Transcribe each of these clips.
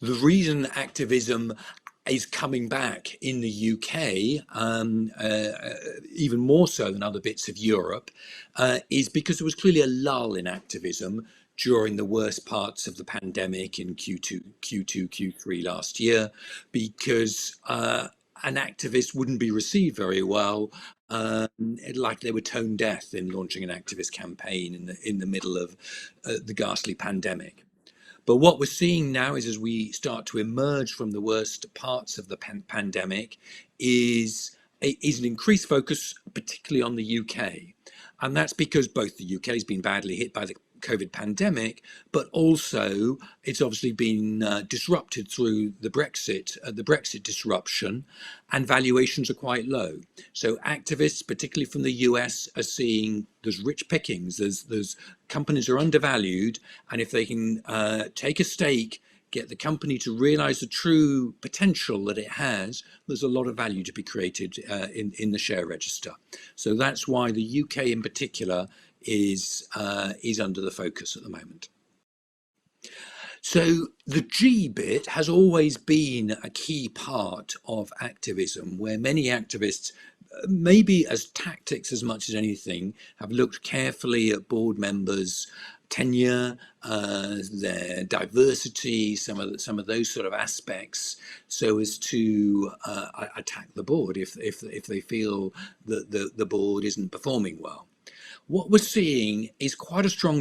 The reason activism is coming back in the UK, even more so than other bits of Europe, is because there was clearly a lull in activism during the worst parts of the pandemic in Q3 last year, because an activist wouldn't be received very well. Like they were tone deaf in launching an activist campaign in the middle of the ghastly pandemic. But what we're seeing now is, as we start to emerge from the worst parts of the pandemic, is an increased focus, particularly on the UK. And that's because both the UK has been badly hit by the COVID pandemic, but also it's obviously been disrupted through the Brexit disruption, and valuations are quite low. So activists, particularly from the US, are seeing there's rich pickings. There's companies are undervalued, and if they can take a stake, get the company to realize the true potential that it has, there's a lot of value to be created in the share register. So that's why the UK in particular is under the focus at the moment. So the G bit has always been a key part of activism, where many activists, maybe as tactics as much as anything, have looked carefully at board members' tenure, their diversity, some of those sort of aspects, so as to attack the board if they feel that the board isn't performing well. What we're seeing is quite a strong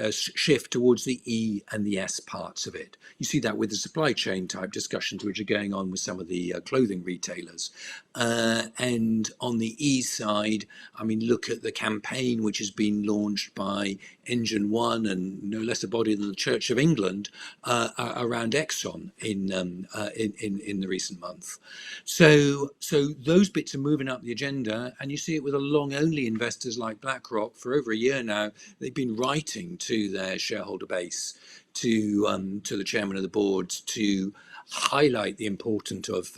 shift towards the E and the S parts of it. You see that with the supply chain type discussions which are going on with some of the clothing retailers. And on the E side, I mean, look at the campaign which has been launched by Engine One and no less a body than the Church of England around Exxon in the recent month. So those bits are moving up the agenda, and you see it with the long-only investors like BlackRock. For over a year now, they've been writing to their shareholder base, to the chairman of the board, to highlight the importance of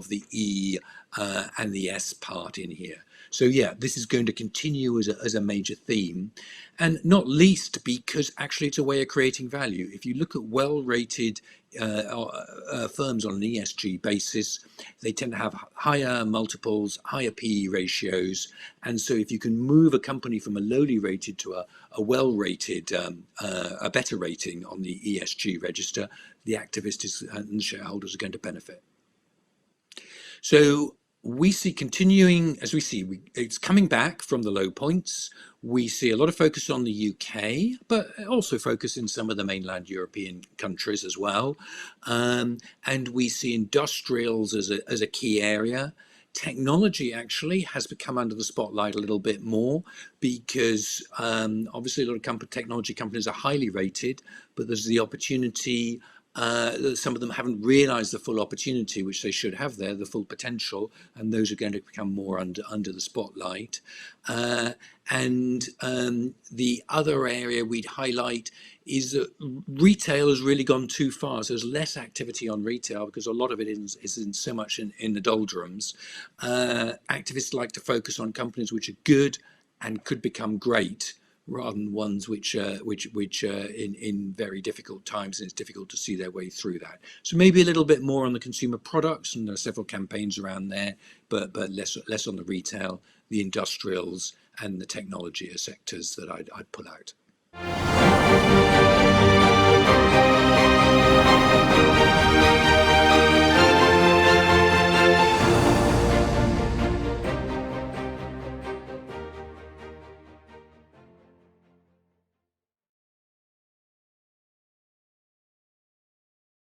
the E and the S part in here. So yeah, this is going to continue as a major theme, and not least because actually it's a way of creating value. If you look at well-rated firms on an ESG basis, they tend to have higher multiples, higher PE ratios, and so if you can move a company from a lowly rated to a well-rated, a better rating on the ESG register, the activists and the shareholders are going to benefit. So we see continuing, as we see, it's coming back from the low points. We see a lot of focus on the UK, but also focus in some of the mainland European countries as well. And we see industrials as a key area. Technology actually has become under the spotlight a little bit more because obviously a lot of technology companies are highly rated, but there's the opportunity. Some of them haven't realized the full opportunity which they should have there, the full potential, and those are going to become more under the spotlight. And the other area we'd highlight is that retail has really gone too far. So there's less activity on retail because a lot of it is in so much in the doldrums. Activists like to focus on companies which are good and could become great, rather than ones which in very difficult times, and it's difficult to see their way through that. So maybe a little bit more on the consumer products, and there are several campaigns around there, but less on the retail, the industrials, and the technology sectors that I'd pull out.